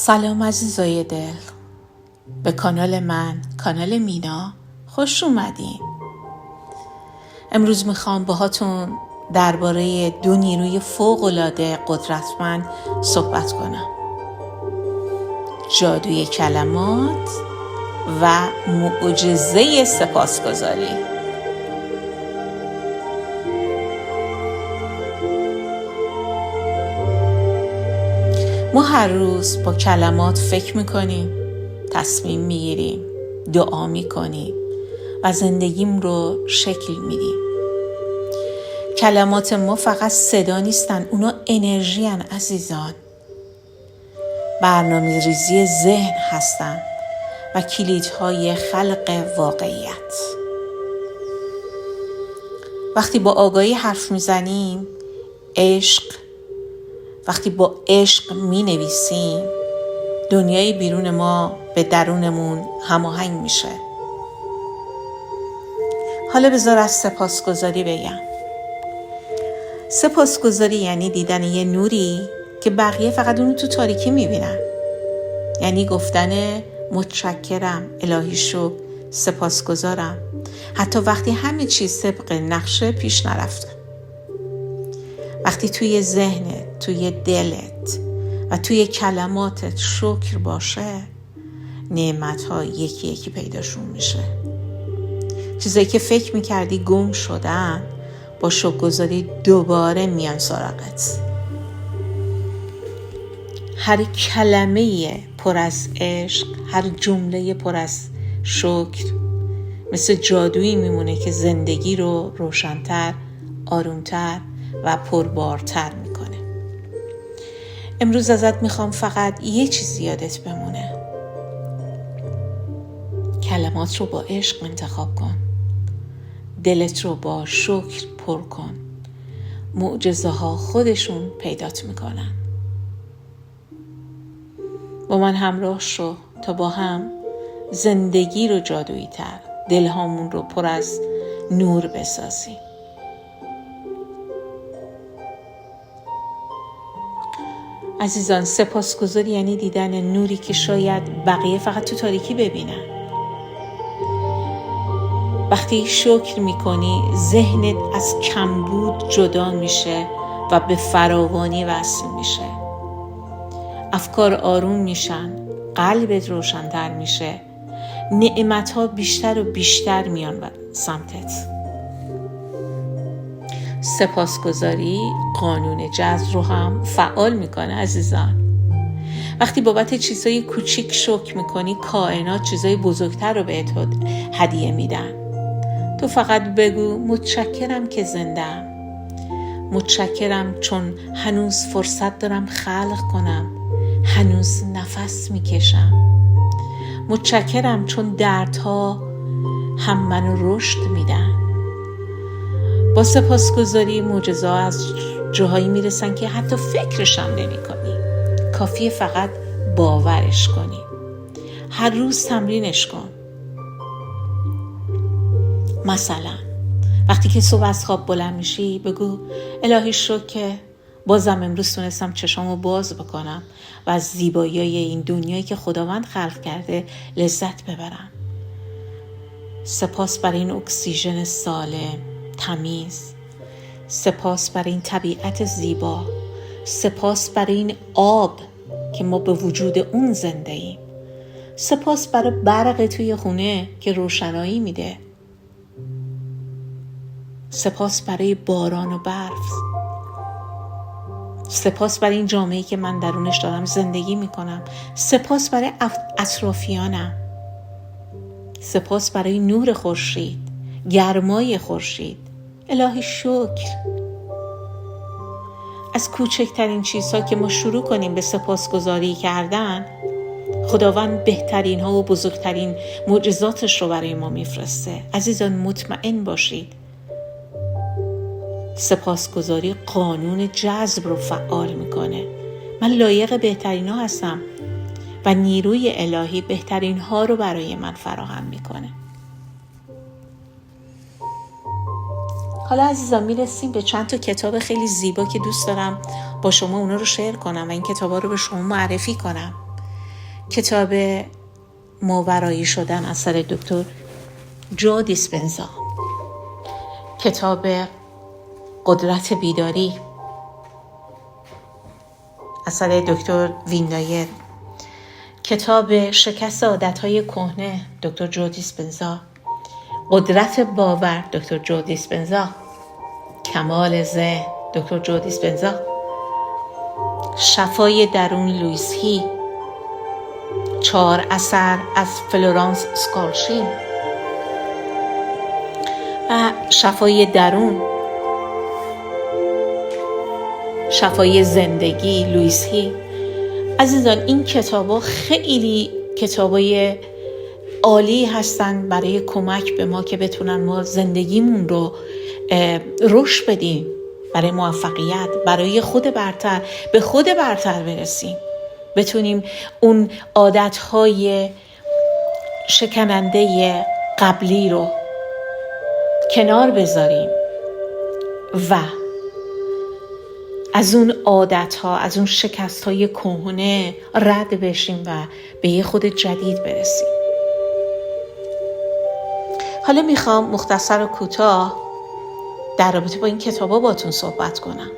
سلام عزیزای دل، به کانال من، کانال مینا خوش اومدین. امروز میخوام باهاتون درباره دو نیروی فوق‌العاده قدرتمند صحبت کنم: جادوی کلمات و معجزه سپاسگزاری. ما هر روز با کلمات فکر میکنیم، تصمیم میگیریم، دعا میکنیم و زندگیم رو شکل میدیم. کلمات ما فقط صدا نیستن، اونا انرژی هن عزیزان. برنامه ریزی ذهن هستن و کلیدهای خلق واقعیت. وقتی با آگاهی حرف میزنیم، وقتی با عشق می نویسیم، دنیای بیرون ما به درونمون هماهنگ میشه. حالا بذار از سپاسگزاری بگم. سپاسگزاری یعنی دیدن یه نوری که بقیه فقط اونو تو تاریکی میبینن. یعنی گفتن متشکرم، الهی شکر، سپاسگزارم، حتی وقتی همه چیز طبق نقشه پیش نرفته. وقتی توی ذهنت، توی دلت و توی کلماتت شکر باشه، نعمت‌ها یکی یکی پیداشون میشه. چیزایی که فکر میکردی گم شدن، با شکرگزاری دوباره میان سراغت. هر کلمه پر از عشق، هر جمله پر از شکر مثل جادویی میمونه که زندگی رو روشن‌تر، آرومتر و پربارتر میکنه. امروز ازت میخوام فقط یه چیز یادت بمونه: کلمات رو با عشق انتخاب کن، دلت رو با شکر پر کن. معجزه ها خودشون پیدات میکنن. با من همراه شو تا با هم زندگی رو جادویی تر، دلهامون رو پر از نور بسازیم. عزیزان، سپاسگزاری یعنی دیدن نوری که شاید بقیه فقط تو تاریکی ببینن. وقتی شکر میکنی، ذهنت از کمبود جدا میشه و به فراوانی وصل میشه. افکار آروم میشن، قلبت روشن‌تر میشه، نعمت‌ها بیشتر و بیشتر میان سمتت. سپاسگزاری قانون جذب رو هم فعال میکنه عزیزان. وقتی بابت چیزای کوچیک شکر میکنی، کائنات چیزای بزرگتر رو بهت هدیه میدن. تو فقط بگو متشکرم که زنده‌ام، متشکرم چون هنوز فرصت دارم خلق کنم، هنوز نفس میکشم، متشکرم چون دردها هم منو رشد میدن. با سپاسگزاری معجزه از جاهایی میرسن که حتی فکرش هم نمی کنی. کافیه فقط باورش کنی. هر روز تمرینش کن. مثلا وقتی که صبح از خواب بلند میشی، بگو الهی شکر که بازم امروز تونستم چشامو باز بکنم و از زیبایی این دنیایی که خداوند خلق کرده لذت ببرم. سپاس برای این اکسیژن سالم، تمیز. سپاس برای این طبیعت زیبا. سپاس برای این آب که ما به وجود اون زنده ایم. سپاس برای برق توی خونه که روشنایی میده. سپاس برای باران و برف. سپاس برای این جامعه‌ای که من درونش دارم زندگی میکنم. سپاس برای اطرافیانم. سپاس برای نور خورشید، گرمای خورشید. الهی شکر. از کوچکترین چیزها که ما شروع کنیم به سپاسگزاری کردن، خداوند بهترین ها و بزرگترین معجزاتش رو برای ما میفرسته. عزیزان، مطمئن باشید سپاسگزاری قانون جذب رو فعال میکنه. من لایق بهترین ها هستم و نیروی الهی بهترین ها رو برای من فراهم میکنه. حالا عزیزان میرسیم به چند تا کتاب خیلی زیبا که دوست دارم با شما اونا رو شیر کنم و این کتابا رو به شما معرفی کنم. کتاب ماورایی شدن اثر دکتر جو دیسپنزا، کتاب قدرت بیداری اثر دکتر ویندایر، کتاب شکست عادتهای کهنه دکتر جو دیسپنزا، قدرت باور دکتر جو دیسپنزا، کمال ذهن دکتر جو دیسپنزا، شفای درون لوئیس هی، 4 اثر از فلورانس اسکالشین و شفای درون، شفای زندگی لوئیس هی. عزیزان این کتابا خیلی کتابای عالی هستن برای کمک به ما که بتونن ما زندگیمون رو رشد بدیم، برای موفقیت، برای به خود برتر برسیم، بتونیم اون عادتهای شکننده قبلی رو کنار بذاریم و از اون عادتها، از اون شکستهای کهنه رد بشیم و به یه خود جدید برسیم. حالا میخوام مختصر و کوتاه در رابطه با این کتابا باتون صحبت کنم.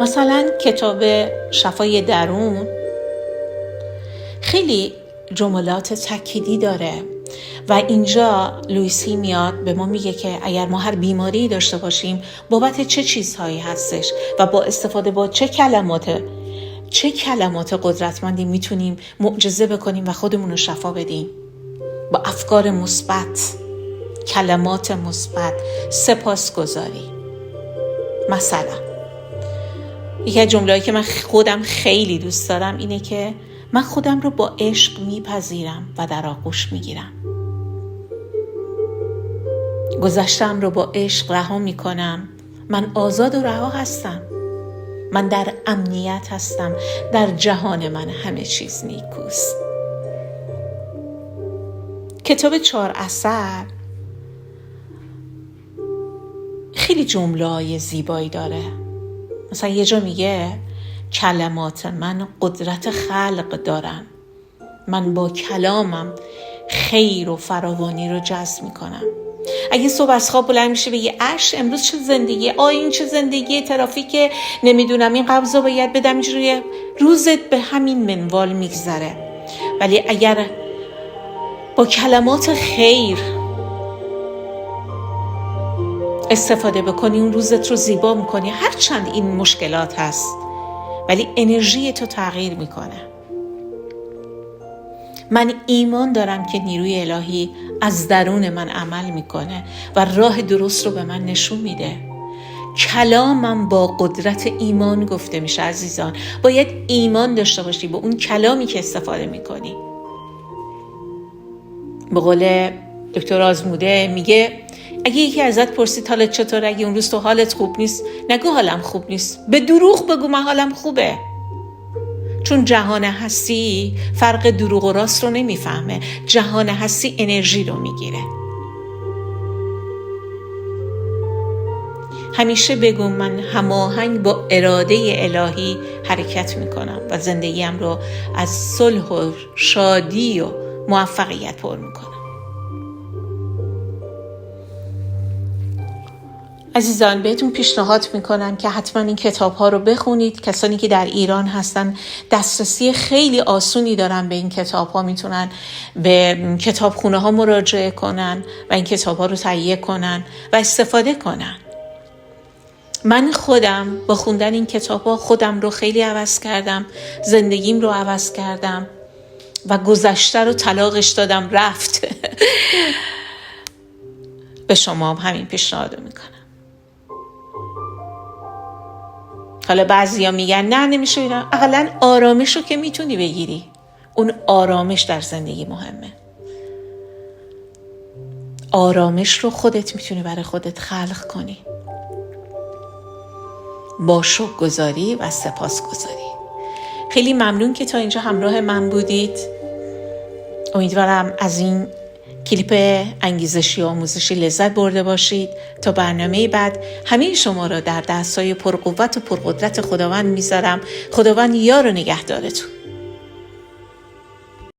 مثلا کتاب شفای درون خیلی جملات تأکیدی داره و اینجا لوئیس هی میاد به ما میگه که اگر ما هر بیماری داشته باشیم بابت چه چیزهایی هستش و با استفاده با چه کلمات قدرتمندی میتونیم معجزه بکنیم و خودمون رو شفا بدیم. با افکار مثبت، کلمات مثبت، سپاسگزاری. مثلا یکی از جمله‌ای که من خودم خیلی دوست دارم اینه که من خودم رو با عشق میپذیرم و در آغوش میگیرم. گذشتم رو با عشق رها میکنم. من آزاد و رها هستم. من در امنیت هستم. در جهان من همه چیز نیکوست. کتاب 4 اثر خیلی جمله‌های زیبایی داره. مثلا یه جا میگه کلمات من قدرت خلق دارن. من با کلامم خیر و فراوانی رو جذب میکنم. اگه صبح از خواب بلند میشه بگی امروز چه زندگی، این چه زندگی، ترافیک، نمیدونم این قبضا باید بدم، اینجوری روزت به همین منوال میگذره. ولی اگر با کلمات خیر استفاده بکنی اون روزت رو زیبا میکنی. هرچند این مشکلات هست ولی انرژی تو تغییر میکنه. من ایمان دارم که نیروی الهی از درون من عمل میکنه و راه درست رو به من نشون میده. کلامم با قدرت ایمان گفته میشه. عزیزان باید ایمان داشته باشی به اون کلامی که استفاده میکنی. به قول دکتر آزموده میگه اگه یکی ازت پرسید حالت چطوره، اگه اون روز تو حالت خوب نیست نگو حالم خوب نیست، به دروغ بگو من حالم خوبه. چون جهان هستی فرق دروغ و راست رو نمیفهمه. جهان هستی انرژی رو میگیره. همیشه بگو من هماهنگ با اراده الهی حرکت میکنم و زندگیم رو از صلح و شادی و موفقیت پر میکنم. عزیزان بهتون پیشنهاد میکنم که حتما این کتاب ها رو بخونید. کسانی که در ایران هستن دسترسی خیلی آسونی دارن به این کتاب ها، میتونن به کتابخونه ها مراجعه کنن و این کتاب ها رو تهیه کنن و استفاده کنن. من خودم با خوندن این کتاب ها خودم رو خیلی عوض کردم، زندگیم رو عوض کردم و گذشته رو طلاقش دادم رفت. به شما هم همین پیشنهاد میکنم. حالا بعضیا میگن نه نمیشه اینا. اقلا آرامش رو که میتونی بگیری. اون آرامش در زندگی مهمه. آرامش رو خودت میتونی برای خودت خلق کنی با شکرگزاری و سپاسگزاری. خیلی ممنون که تا اینجا همراه من بودید. امیدوارم از این کلیپ انگیزشی و آموزشی لذت برده باشید. تا برنامه بعد همه شما را در دستای پرقوت و پرقدرت خداوند میذارم. خداوند یار و نگهدارتون.